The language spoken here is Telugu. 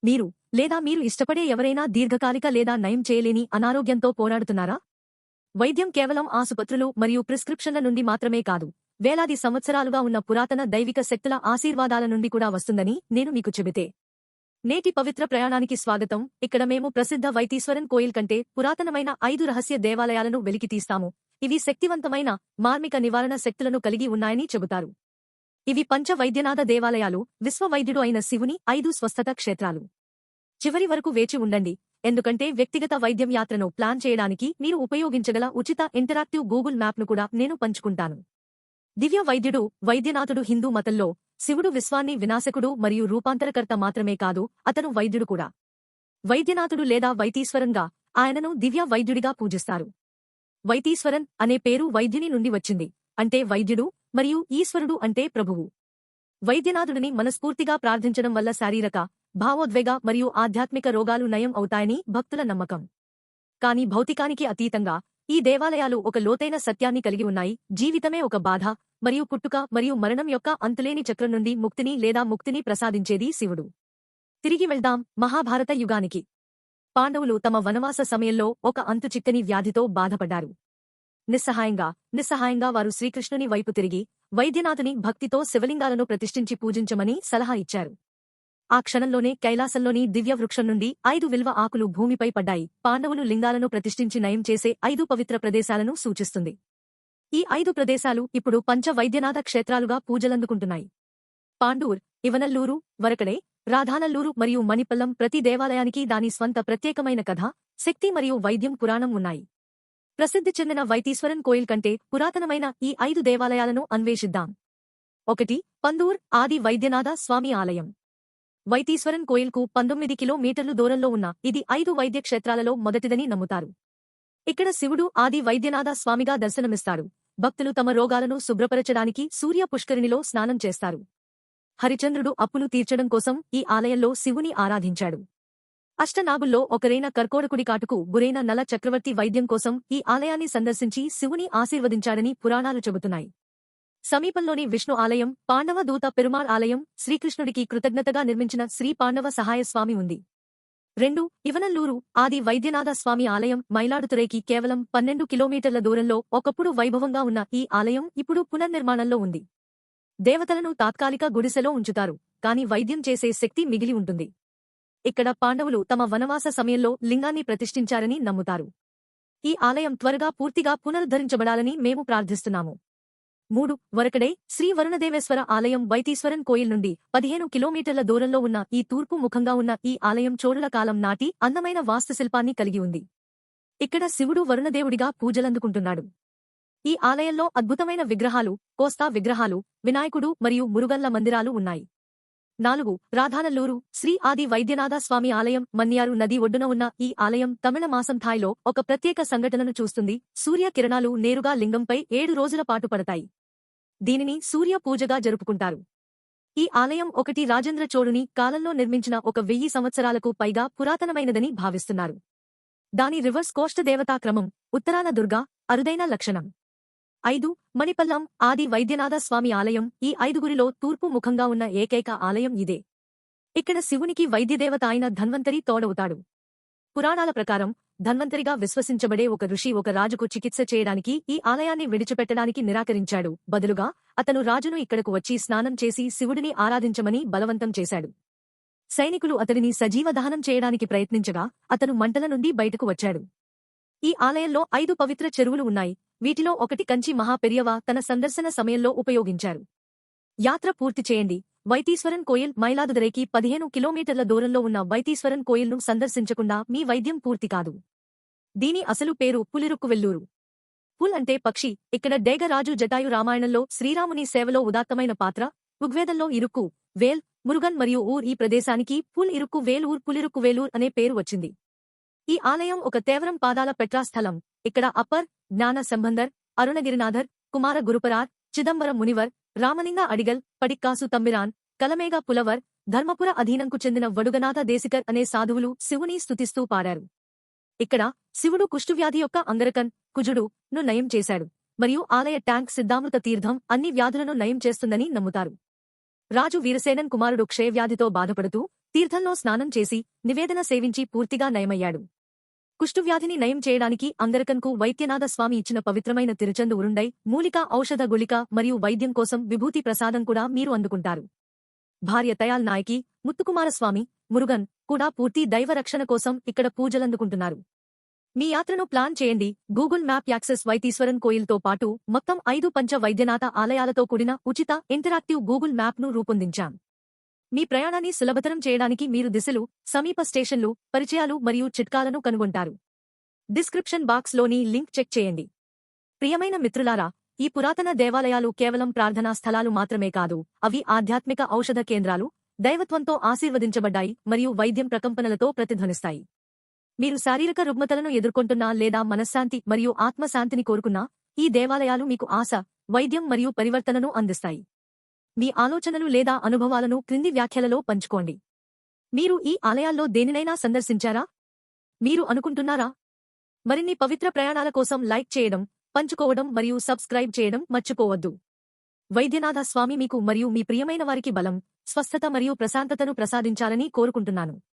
మీరు లేదా మీరు ఇష్టపడే ఎవరైనా దీర్ఘకాలిక లేదా నయం చేయలేని అనారోగ్యంతో పోరాడుతున్నారా? వైద్యం కేవలం ఆసుపత్రులు మరియు ప్రిస్క్రిప్షన్ల నుండి మాత్రమే కాదు, వేలాది సంవత్సరాలుగా ఉన్న పురాతన దైవిక శక్తుల ఆశీర్వాదాల నుండి కూడా వస్తుందని నేను మీకు చెబితే. నేటి పవిత్ర ప్రయాణానికి స్వాగతం. ఇక్కడ మేము ప్రసిద్ధ వైతీశ్వరన్ కోయిల్ కంటే పురాతనమైన 5 రహస్య దేవాలయాలను వెలికితీస్తాము. ఇవి శక్తివంతమైన మార్మిక నివారణ శక్తులను కలిగి ఉన్నాయని చెబుతారు. ఇవి పంచ వైద్యనాథ దేవాలయాలు, విశ్వవైద్యుడు అయిన శివుని 5 స్వస్థత క్షేత్రాలు. చివరి వరకు వేచి ఉండండి, ఎందుకంటే వ్యక్తిగత వైద్యం యాత్రను ప్లాన్ చేయడానికి మీరు ఉపయోగించగల ఉచిత ఇంటరాక్టివ్ గూగుల్ మ్యాప్ను కూడా నేను పంచుకుంటాను. దివ్య వైద్యుడు, వైద్యనాథుడు హిందూ మతంలో శివుడు విశ్వాన్ని వినాశకుడు మరియు రూపాంతరకర్త మాత్రమే కాదు, అతను వైద్యుడు కూడా. వైద్యనాథుడు లేదా వైతీశ్వరంగా ఆయనను దివ్య వైద్యుడిగా పూజిస్తారు. వైతీశ్వరన్ అనే పేరు వైద్యుని నుండి వచ్చింది, అంటే వైద్యుడు, మరియు ఈశ్వరుడు అంటే ప్రభువు. వైద్యనాథుడిని మనస్ఫూర్తిగా ప్రార్థించడం వల్ల శారీరక, భావోద్వేగ మరియు ఆధ్యాత్మిక రోగాలు నయం అవుతాయని భక్తుల నమ్మకం. కాని భౌతికానికి అతీతంగా ఈ దేవాలయాలు ఒక లోతైన సత్యాన్ని కలిగి ఉన్నాయి. జీవితమే ఒక బాధ మరియు పుట్టుక మరియు మరణం యొక్క అంతులేని చక్రం నుండి ముక్తిని లేదా ముక్తిని ప్రసాదించేది శివుడు. తిరిగి వెళ్దాం మహాభారత యుగానికి. పాండవులు తమ వనవాస సమయంలో ఒక అంతుచిక్కని వ్యాధితో బాధపడ్డారు. నిస్సహాయంగా వారు శ్రీకృష్ణుని వైపు తిరిగి వైద్యనాథుని భక్తితో శివలింగాలను ప్రతిష్ఠించి పూజించమని సలహా ఇచ్చారు. ఆ క్షణంలోనే కైలాసంలోని దివ్య వృక్షం నుండి 5 విల్వ ఆకులు భూమిపై పడ్డాయి. పాండవులు లింగాలను ప్రతిష్ఠించి నయం చేసే 5 పవిత్ర ప్రదేశాలను సూచిస్తుంది. ఈ 5 ప్రదేశాలు ఇప్పుడు పంచ వైద్యనాథ క్షేత్రాలుగా పూజలందుకుంటున్నాయి. పాండూర్, ఇవనల్లూరు, వరకడే, రాధానల్లూరు మరియు మణిపల్లం. ప్రతి దేవాలయానికి దాని స్వంత ప్రత్యేకమైన కథ, శక్తి మరియు వైద్యం పురాణం ఉన్నాయి. ప్రసిద్ధి చెందిన వైతీశ్వరన్ కోయిల్ కంటే పురాతనమైన ఈ 5 దేవాలయాలను అన్వేషిద్దాం. 1. పందూర్ ఆది వైద్యనాథ స్వామి ఆలయం. వైతీశ్వరన్ కోయిల్కు 19 కిలోమీటర్లు దూరంలో ఉన్న ఇది 5 వైద్య క్షేత్రాలలో మొదటిదని నమ్ముతారు. ఇక్కడ శివుడు ఆది వైద్యనాథ స్వామిగా దర్శనమిస్తాడు. భక్తులు తమ రోగాలను శుభ్రపరచడానికి సూర్య పుష్కరిణిలో స్నానం చేస్తారు. హరిచంద్రుడు అప్పులు తీర్చడం కోసం ఈ ఆలయంలో శివుని ఆరాధించాడు. అష్టనాగుల్లో ఒకరైన కర్కోడకుడి కాటుకు గురైన నల చక్రవర్తి వైద్యం కోసం ఈ ఆలయాన్ని సందర్శించి శివుని ఆశీర్వదించాడని పురాణాలు చెబుతున్నాయి. సమీపంలోని విష్ణు ఆలయం, పాండవ దూత పెరుమాళ్ ఆలయం, శ్రీకృష్ణుడికి కృతజ్ఞతగా నిర్మించిన శ్రీ పాండవ సహాయ స్వామి ఉంది. 2. ఇవనల్లూరు ఆది వైద్యనాథ స్వామి ఆలయం. మైలాడుతురైకి కేవలం 12 కిలోమీటర్ల దూరంలో ఒకప్పుడు వైభవంగా ఉన్న ఈ ఆలయం ఇప్పుడు పునర్నిర్మాణంలో ఉంది. దేవతలను తాత్కాలిక గుడిసెలో ఉంచుతారు, కాని వైద్యం చేసే శక్తి మిగిలి ఉంటుంది. ఇక్కడ పాండవులు తమ వనవాస సమయంలో లింగాన్ని ప్రతిష్ఠించారని నమ్ముతారు. ఈ ఆలయం త్వరగా పూర్తిగా పునరుద్ధరించబడాలని మేము ప్రార్థిస్తున్నాము. 3. వరకడే శ్రీ వరుణదేవేశ్వర ఆలయం. వైతీశ్వరన్ కోయిల్ నుండి 15 కిలోమీటర్ల దూరంలో ఉన్న ఈ తూర్పు ముఖంగా ఉన్న ఈ ఆలయం చోళుల కాలం నాటి అందమైన వాస్తుశిల్పాన్ని కలిగి ఉంది. ఇక్కడ శివుడు వరుణదేవుడిగా పూజలందుకుంటున్నాడు. ఈ ఆలయంలో అద్భుతమైన విగ్రహాలు, కోస్తా విగ్రహాలు, వినాయకుడు మరియు మురుగన్ల మందిరాలు ఉన్నాయి. 4. రాధానల్లూరు శ్రీ ఆది వైద్యనాథ స్వామి ఆలయం. మన్యారు నది ఒడ్డున ఉన్న ఈ ఆలయం తమిళ మాసం థాయ్లో ఒక ప్రత్యేక సంఘటనను చూస్తుంది. సూర్య కిరణాలు నేరుగా లింగంపై 7 రోజుల పాటు పడతాయి. దీనిని సూర్య పూజగా జరుపుకుంటారు. ఈ ఆలయం 1 రాజేంద్ర చోళుని కాలంలో నిర్మించిన 1000 సంవత్సరాలకు పైగా పురాతనమైనదని భావిస్తున్నారు. దాని రివర్స్ కోష్ట దేవతా క్రమం ఉత్తరాన దుర్గా అరుదైన లక్షణం. 5. మణిపల్లం ఆది వైద్యనాథ స్వామి ఆలయం. ఈ 5గురిలో తూర్పు ముఖంగా ఉన్న ఏకైక ఆలయం ఇదే. ఇక్కడ శివునికి వైద్యదేవత అయిన ధన్వంతరి తోడవుతాడు. పురాణాల ప్రకారం ధన్వంతరిగా విశ్వసించబడే ఒక ఋషి ఒక రాజుకు చికిత్స చేయడానికి ఈ ఆలయాన్ని విడిచిపెట్టడానికి నిరాకరించాడు. బదులుగా అతను రాజును ఇక్కడకు వచ్చి స్నానం చేసి శివుడిని ఆరాధించమని బలవంతం చేశాడు. సైనికులు అతడిని సజీవ దహనం చేయడానికి ప్రయత్నించగా అతను మంటల నుండి బయటకు వచ్చాడు. ఈ ఆలయంలో 5 పవిత్ర చెరువులు ఉన్నాయి. వీటిలో ఒకటి కంచి మహాపెరియవ తన సందర్శన సమయంలో ఉపయోగించారు. యాత్ర పూర్తి చేయండి. వైతీశ్వరన్ కోయిల్. మైలాదుతురైకి 15 కిలోమీటర్ల దూరంలో ఉన్న వైతీశ్వరన్ కోయిల్ను సందర్శించకుండా మీ వైద్యం పూర్తి కాదు. దీని అసలు పేరు పులిరుక్కువెల్లూరు. పుల్ అంటే పక్షి. ఇక్కడ డేగరాజు జటాయు రామాయణంలో శ్రీరాముని సేవలో ఉదాత్తమైన పాత్ర. ఋగ్వేదంలో ఇరుక్కు, వేల్, మురుగన్ మరియు ఊర్. ఈ ప్రదేశానికి పుల్ ఇరుక్కు వేల్ ఊర్ పులిరుక్కువేలూర్ అనే పేరు వచ్చింది. ఈ ఆలయం ఒక తేవరం పాదాల పెట్రా స్థలం. ఇక్కడ అప్పర్, జ్ఞాన సంబంధర్, అరుణగిరినాథర్, కుమార గురుపరార్, చిదంబరం మునివర్, రామలింగ అడిగల్, పడిక్కాసు తమ్మిరాన్, కలమేఘ పులవర్, ధర్మపుర అధీనంకు చెందిన వడుగనాథ దేశికర్ అనే సాధువులు శివుని స్తుతిస్తూ పాడారు. ఇక్కడ శివుడు కుష్ఠువ్యాధి యొక్క అంగరకన్, కుజుడు ను నయం చేశాడు, మరియు ఆలయ ట్యాంక్ సిద్ధామృత తీర్థం అన్ని వ్యాధులను నయం చేస్తుందని నమ్ముతారు. రాజు వీరసేనన్ కుమారుడు క్షయవ్యాధితో బాధపడుతూ తీర్థంలో స్నానం చేసి నివేదన సేవించి పూర్తిగా నయమయ్యాడు. కుష్ఠువ్యాధిని నయం చేయడానికి అంగరకన్కు వైద్యనాథ స్వామి ఇచ్చిన పవిత్రమైన తిరుచందు ఉరుండై, మూలిక ఔషధ గుళిక మరియు వైద్యం కోసం విభూతి ప్రసాదం కూడా మీరు అందుకుంటారు. భార్య తయాల్ నాయకి, ముత్తుకుమారస్వామి, మురుగన్ కూడా పూర్తి దైవ రక్షణ కోసం ఇక్కడ పూజలందుకుంటున్నారు. మీ యాత్రను ప్లాన్ చేయండి. గూగుల్ మ్యాప్ యాక్సెస్ వైతీశ్వరన్ కోయిల్తో పాటు మొత్తం 5 పంచ వైద్యనాథ ఆలయాలతో కూడిన ఉచిత ఇంటరాక్టివ్ గూగుల్ మ్యాప్ను రూపొందించాం. మీ ప్రయాణాన్ని సులభతరం చేయడానికి మీరు దిశలు, సమీప స్టేషన్లు, పరిచయాలు మరియు చిట్కాలను కనుగొంటారు. డిస్క్రిప్షన్ బాక్స్లోని లింక్ చెక్ చేయండి. ప్రియమైన మిత్రులారా, ఈ పురాతన దేవాలయాలు కేవలం ప్రార్థనా స్థలాలు మాత్రమే కాదు, అవి ఆధ్యాత్మిక ఔషధ కేంద్రాలు, దైవత్వంతో ఆశీర్వదించబడ్డాయి మరియు వైద్యం ప్రకంపనలతో ప్రతిధ్వనిస్తాయి. మీరు శారీరక రుగ్మతలను ఎదుర్కొంటున్నా లేదా మనశ్శాంతి మరియు ఆత్మశాంతిని కోరుకున్నా, ఈ దేవాలయాలు మీకు ఆశ, వైద్యం మరియు పరివర్తనను అందిస్తాయి. మీ ఆలోచనలు లేదా అనుభవాలను క్రింది వ్యాఖ్యలలో పంచుకోండి. మీరు ఈ ఆలయాల్లో దేనినైనా సందర్శించారా? మీరు అనుకుంటున్నారా? మరిన్ని పవిత్ర ప్రయాణాల కోసం లైక్ చేయడం, పంచుకోవడం మరియు సబ్స్క్రైబ్ చేయడం మర్చిపోవద్దు. వైద్యనాథ స్వామి మీకు మరియు మీ ప్రియమైన వారికి బలం, స్వస్థత మరియు ప్రశాంతతను ప్రసాదించాలని కోరుకుంటున్నాను.